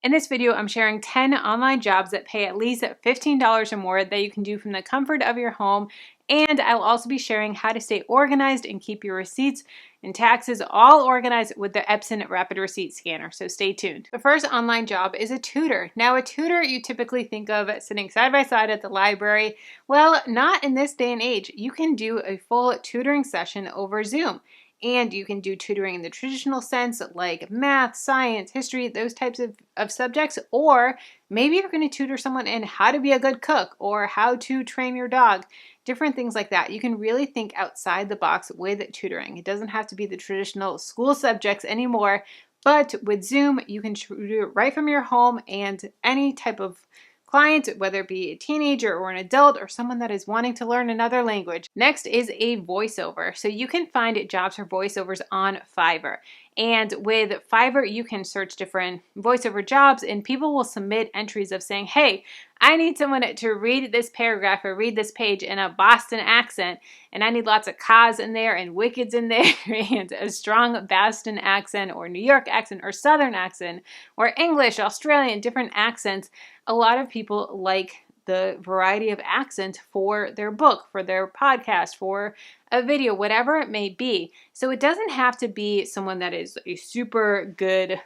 In this video, I'm sharing 10 online jobs that pay at least $15 or more that you can do from the comfort of your home. And I'll also be sharing how to stay organized and keep your receipts and taxes all organized with the Epson Rapid Receipt Scanner, so stay tuned. The first online job is a tutor. Now, a tutor you typically think of sitting side by side at the library. Well, not in this day and age. You can do a full tutoring session over Zoom. And you can do tutoring in the traditional sense, like math, science, history, those types of subjects. Or maybe you're going to tutor someone in how to be a good cook or how to train your dog, different things like that. You can really think outside the box with tutoring. It doesn't have to be the traditional school subjects anymore, but with Zoom, you can do it right from your home, and any type of client, whether it be a teenager or an adult or someone that is wanting to learn another language. Next is a voiceover. So you can find jobs for voiceovers on Fiverr. And with Fiverr, you can search different voiceover jobs and people will submit entries of saying, hey, I need someone to read this paragraph or read this page in a Boston accent, and I need lots of ka's in there and wickeds in there and a strong Boston accent or New York accent or Southern accent or English, Australian, different accents. A lot of people like the variety of accent for their book, for their podcast, for a video, whatever it may be. So it doesn't have to be someone that is a super good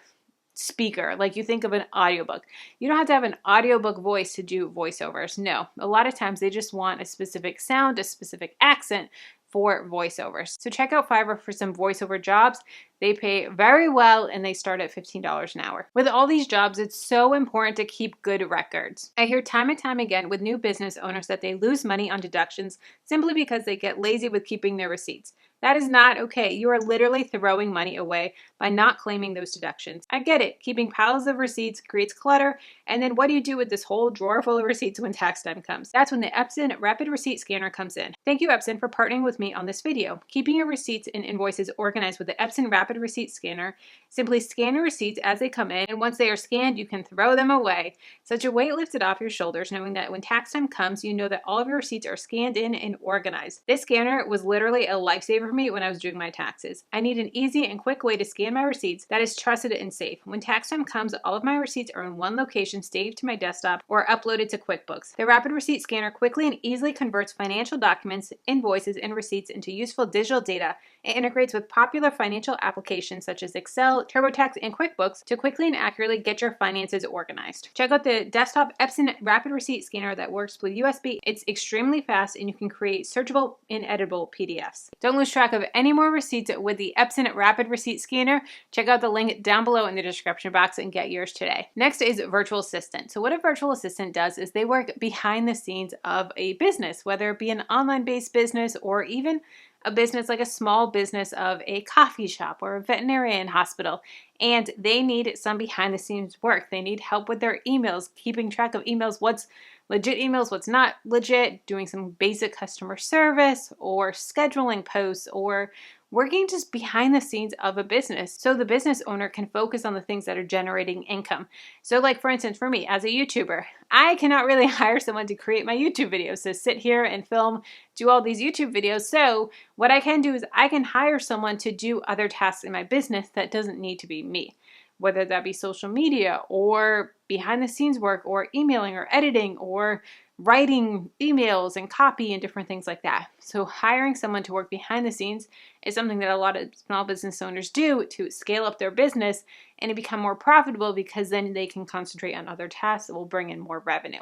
speaker, like you think of an audiobook. You don't have to have an audiobook voice to do voiceovers. No, a lot of times they just want a specific sound, a specific accent for voiceovers. So check out Fiverr for some voiceover jobs. They pay very well and they start at $15 an hour. With all these jobs, it's so important to keep good records. I hear time and time again with new business owners that they lose money on deductions simply because they get lazy with keeping their receipts. That is not okay. You are literally throwing money away by not claiming those deductions. I get it. Keeping piles of receipts creates clutter. And then what do you do with this whole drawer full of receipts when tax time comes? That's when the Epson Rapid Receipt Scanner comes in. Thank you, Epson, for partnering with me on this video. Keeping your receipts and invoices organized with the Epson Rapid Receipt Scanner. Simply scan your receipts as they come in, and once they are scanned, you can throw them away. Such a weight lifted off your shoulders, knowing that when tax time comes, you know that all of your receipts are scanned in and organized. This scanner was literally a lifesaver for me when I was doing my taxes. I need an easy and quick way to scan my receipts that is trusted and safe. When tax time comes, all of my receipts are in one location, saved to my desktop, or uploaded to QuickBooks. The Rapid Receipt Scanner quickly and easily converts financial documents, invoices, and receipts into useful digital data. It integrates with popular financial applications such as Excel, TurboTax, and QuickBooks to quickly and accurately get your finances organized. Check out the desktop Epson Rapid Receipt Scanner that works with USB. It's extremely fast and you can create searchable and editable PDFs. Don't lose track of any more receipts with the Epson Rapid Receipt Scanner. Check out the link down below in the description box and get yours today. Next is Virtual Assistant. So what a virtual assistant does is they work behind the scenes of a business, whether it be an online-based business or even a business like a small business of a coffee shop or a veterinarian hospital, and they need some behind the scenes work. They need help with their emails, keeping track of emails, what's legit emails, what's not legit, doing some basic customer service or scheduling posts or working just behind the scenes of a business so the business owner can focus on the things that are generating income. So like for instance, for me as a YouTuber, I cannot really hire someone to create my YouTube videos, so sit here and film, do all these YouTube videos. So what I can do is I can hire someone to do other tasks in my business that doesn't need to be me, whether that be social media or behind the scenes work or emailing or editing or writing emails and copy and different things like that. So hiring someone to work behind the scenes is something that a lot of small business owners do to scale up their business and to become more profitable, because then they can concentrate on other tasks that will bring in more revenue.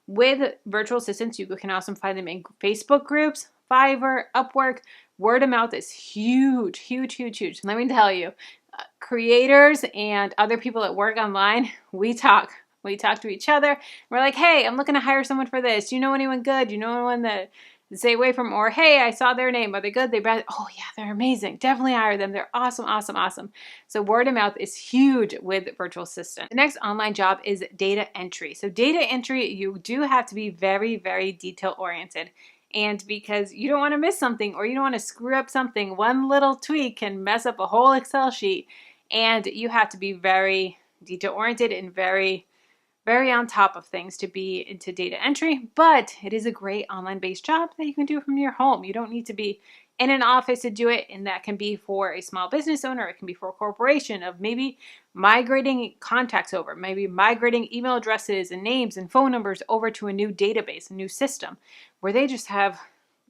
With virtual assistants, you can also find them in Facebook groups, Fiverr, Upwork. Word of mouth is huge, huge, huge, huge. Let me tell you, creators and other people that work online, we talk to each other. We're like, hey, I'm looking to hire someone for this. Do you know anyone good? Do you know anyone that stay away from? Or, hey, I saw their name. Are they good? They bad? Oh yeah, they're amazing. Definitely hire them. They're awesome, awesome, awesome. So word of mouth is huge with virtual assistant. The next online job is data entry. So data entry, you do have to be very, very detail oriented. And because you don't want to miss something or you don't want to screw up something, one little tweak can mess up a whole Excel sheet. And you have to be very detail oriented and very on top of things to be into data entry, but it is a great online-based job that you can do from your home. You don't need to be in an office to do it, and that can be for a small business owner, it can be for a corporation, of maybe migrating contacts over, maybe migrating email addresses and names and phone numbers over to a new database, a new system, where they just have,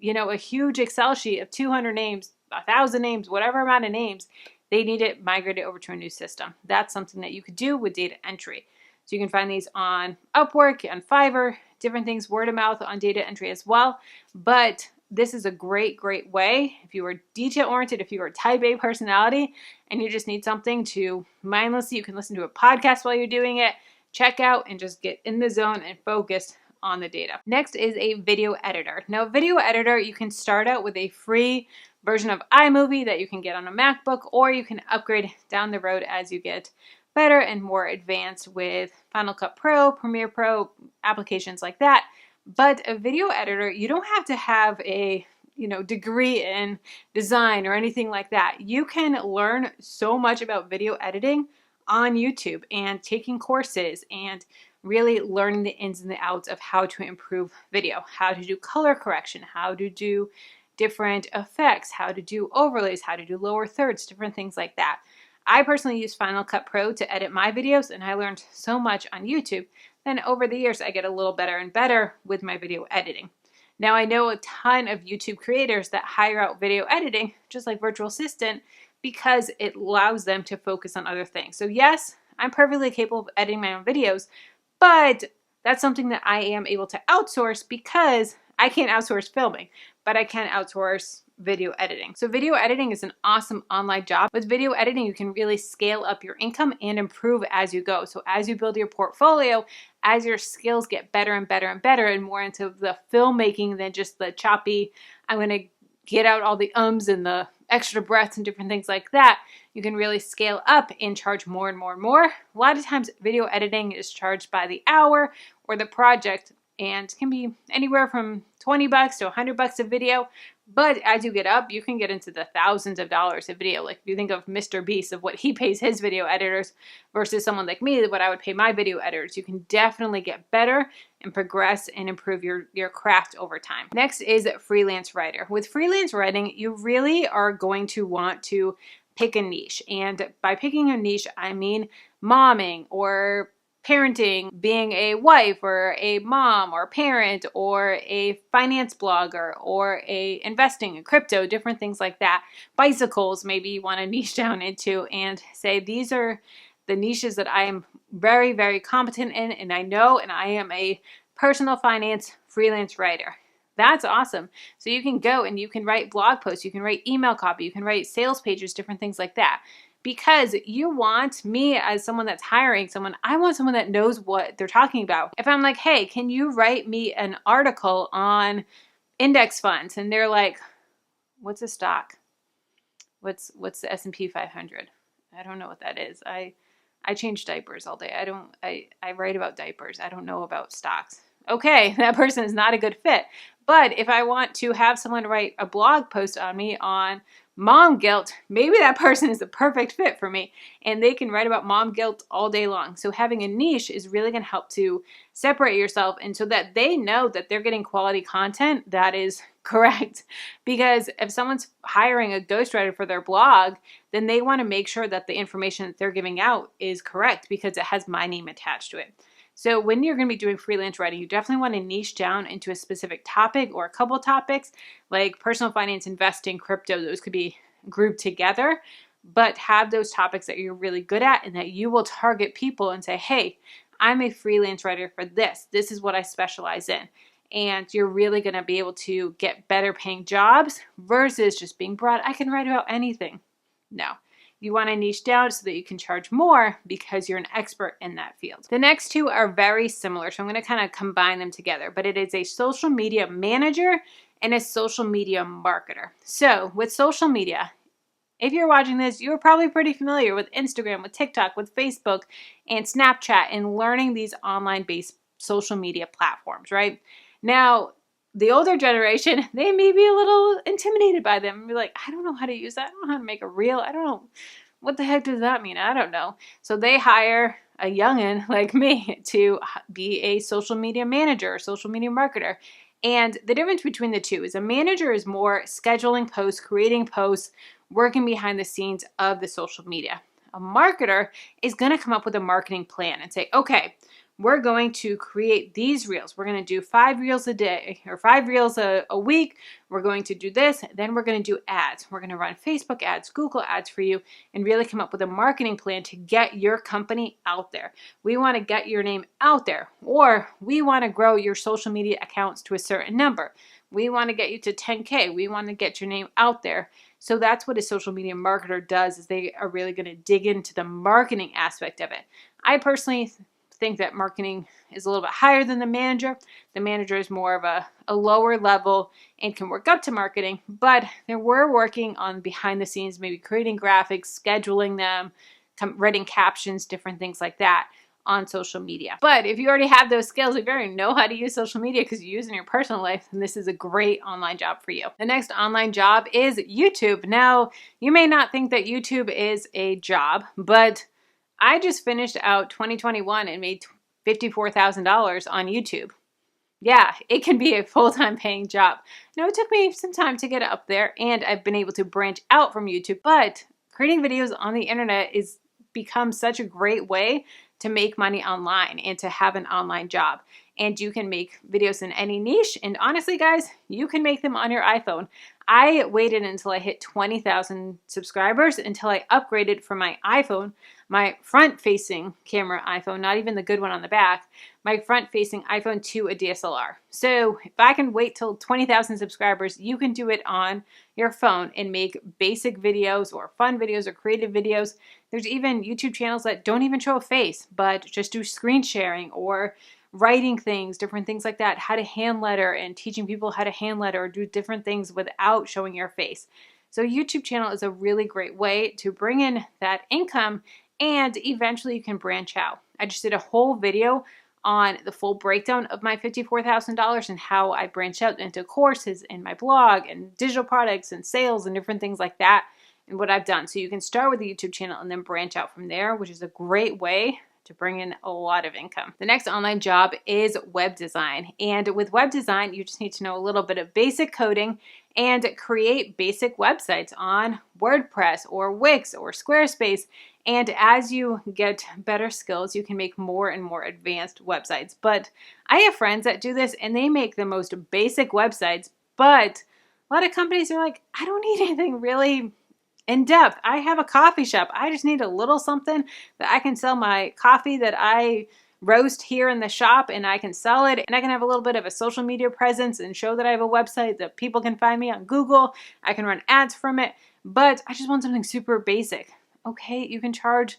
a huge Excel sheet of 200 names, 1,000 names, whatever amount of names, they need it migrated over to a new system. That's something that you could do with data entry. So you can find these on Upwork, on Fiverr, different things, word of mouth on data entry as well. But this is a great, great way if you are detail oriented, if you are type A personality, and you just need something to mindlessly, you can listen to a podcast while you're doing it, check out, and just get in the zone and focus on the data. Next is a video editor. Now, a video editor, you can start out with a free version of iMovie that you can get on a MacBook, or you can upgrade down the road as you get better and more advanced with Final Cut Pro, Premiere Pro, applications like that. But a video editor, you don't have to have a degree in design or anything like that. You can learn so much about video editing on YouTube and taking courses and really learning the ins and the outs of how to improve video, how to do color correction, how to do different effects, how to do overlays, how to do lower thirds, different things like that. I personally use Final Cut Pro to edit my videos, and I learned so much on YouTube. Then over the years, I get a little better and better with my video editing. Now, I know a ton of YouTube creators that hire out video editing, just like virtual assistant, because it allows them to focus on other things. So yes, I'm perfectly capable of editing my own videos, but that's something that I am able to outsource because I can't outsource filming, but I can outsource video editing. So video editing is an awesome online job. With video editing, you can really scale up your income and improve as you go. So as you build your portfolio, as your skills get better and better and better and more into the filmmaking than just the choppy, I'm going to get out all the ums and the extra breaths and different things like that, you can really scale up and charge more and more and more. A lot of times video editing is charged by the hour or the project, and can be anywhere from $20 to $100 a video. But as you get up, you can get into the thousands of dollars a video. Like if you think of Mr. Beast, of what he pays his video editors versus someone like me, what I would pay my video editors, you can definitely get better and progress and improve your craft over time. Next is freelance writer. With freelance writing, you really are going to want to pick a niche. And by picking a niche, I mean momming or parenting, being a wife or a mom or a parent or a finance blogger or a investing in crypto, different things like that. Bicycles, maybe you want to niche down into and say, these are the niches that I am very, very competent in and I know, and I am a personal finance freelance writer. That's awesome. So you can go and you can write blog posts, you can write email copy, you can write sales pages, different things like that. Because you want me as someone that's hiring someone, I want someone that knows what they're talking about. If I'm like, hey, can you write me an article on index funds? And they're like, what's a stock? What's the S&P 500? I don't know what that is. I change diapers all day. I write about diapers. I don't know about stocks. Okay, that person is not a good fit. But if I want to have someone write a blog post on me on mom guilt, maybe that person is the perfect fit for me and they can write about mom guilt all day long. So having a niche is really going to help to separate yourself and so that they know that they're getting quality content that is correct. Because if someone's hiring a ghostwriter for their blog, then they want to make sure that the information that they're giving out is correct because it has my name attached to it. So when you're going to be doing freelance writing, you definitely want to niche down into a specific topic or a couple topics like personal finance, investing, crypto. Those could be grouped together, but have those topics that you're really good at and that you will target people and say, hey, I'm a freelance writer for this. This is what I specialize in. And you're really going to be able to get better paying jobs versus just being broad. I can write about anything. No. You want to niche down so that you can charge more because you're an expert in that field. The next two are very similar, so I'm going to kind of combine them together, but it is a social media manager and a social media marketer. So with social media, if you're watching this, you're probably pretty familiar with Instagram, with TikTok, with Facebook, and Snapchat, and learning these online-based social media platforms, right? Now, the older generation, they may be a little intimidated by them and be like, I don't know how to use that. I don't know how to make a reel. I don't know. What the heck does that mean? I don't know. So they hire a youngin like me to be a social media manager or social media marketer. And the difference between the two is a manager is more scheduling posts, creating posts, working behind the scenes of the social media. A marketer is going to come up with a marketing plan and say, okay, we're going to create these reels. We're going to do 5 reels a day or 5 reels a week. We're going to do this. Then we're going to do ads. We're going to run Facebook ads, Google ads for you, and really come up with a marketing plan to get your company out there. We want to get your name out there, or we want to grow your social media accounts to a certain number. We want to get you to 10K. We want to get your name out there. So that's what a social media marketer does, is they are really going to dig into the marketing aspect of it. I personally think that marketing is a little bit higher than the manager. The manager is more of a lower level and can work up to marketing, but we're working on behind the scenes, maybe creating graphics, scheduling them, writing captions, different things like that on social media. But if you already have those skills, if you already know how to use social media because you use it in your personal life, then this is a great online job for you. The next online job is YouTube. Now, you may not think that YouTube is a job, but I just finished out 2021 and made $54,000 on YouTube. Yeah, it can be a full-time paying job. Now, it took me some time to get up there, and I've been able to branch out from YouTube, but creating videos on the internet is become such a great way to make money online and to have an online job. And you can make videos in any niche. And honestly, guys, you can make them on your iPhone. I waited until I hit 20,000 subscribers until I upgraded from my iPhone, my front-facing camera iPhone, not even the good one on the back, my front-facing iPhone to a DSLR. So if I can wait till 20,000 subscribers, you can do it on your phone and make basic videos or fun videos or creative videos. There's even YouTube channels that don't even show a face, but just do screen sharing or writing things, different things like that, how to hand letter and teaching people how to hand letter or do different things without showing your face. So YouTube channel is a really great way to bring in that income, and eventually you can branch out. I just did a whole video on the full breakdown of my $54,000 and how I branched out into courses and my blog and digital products and sales and different things like that and what I've done. So you can start with the YouTube channel and then branch out from there, which is a great way to bring in a lot of income. The next online job is web design. And with web design, you just need to know a little bit of basic coding and create basic websites on WordPress or Wix or Squarespace. And as you get better skills, you can make more and more advanced websites. But I have friends that do this and they make the most basic websites, but a lot of companies are like, I don't need anything really in depth. I have a coffee shop. I just need a little something that I can sell my coffee that I roast here in the shop, and I can sell it, and I can have a little bit of a social media presence and show that I have a website that people can find me on Google. I can run ads from it, but I just want something super basic. Okay, you can charge,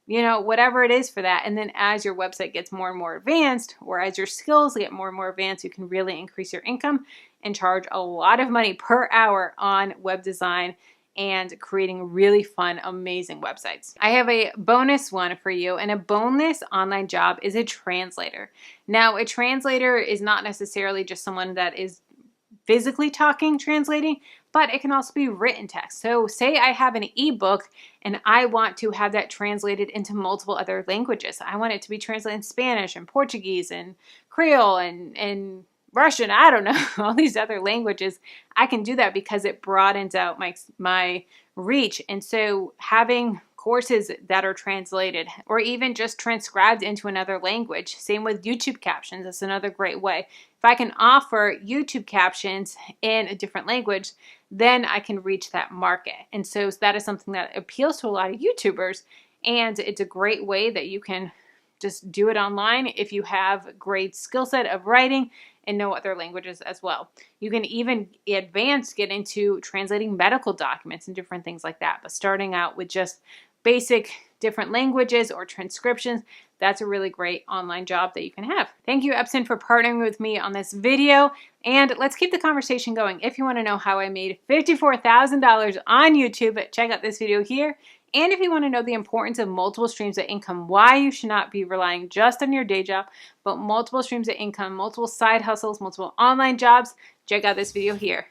whatever it is for that. And then as your website gets more and more advanced, or as your skills get more and more advanced, you can really increase your income and charge a lot of money per hour on web design and creating really fun, amazing websites. I have a bonus one for you, and a bonus online job is a translator. Now, a translator is not necessarily just someone that is physically translating, but it can also be written text. So say I have an ebook and I want to have that translated into multiple other languages. I want it to be translated in Spanish and Portuguese and Creole and Russian, I don't know, all these other languages. I can do that because it broadens out my reach. And so having courses that are translated or even just transcribed into another language, same with YouTube captions, that's another great way. If I can offer YouTube captions in a different language, then I can reach that market. And so that is something that appeals to a lot of YouTubers, and it's a great way that you can just do it online if you have a great skill set of writing and know other languages as well. You can even get into translating medical documents and different things like that. But starting out with just basic different languages or transcriptions, that's a really great online job that you can have. Thank you, Epson, for partnering with me on this video. And let's keep the conversation going. If you want to know how I made $54,000 on YouTube, check out this video here. And if you want to know the importance of multiple streams of income, why you should not be relying just on your day job, but multiple streams of income, multiple side hustles, multiple online jobs, check out this video here.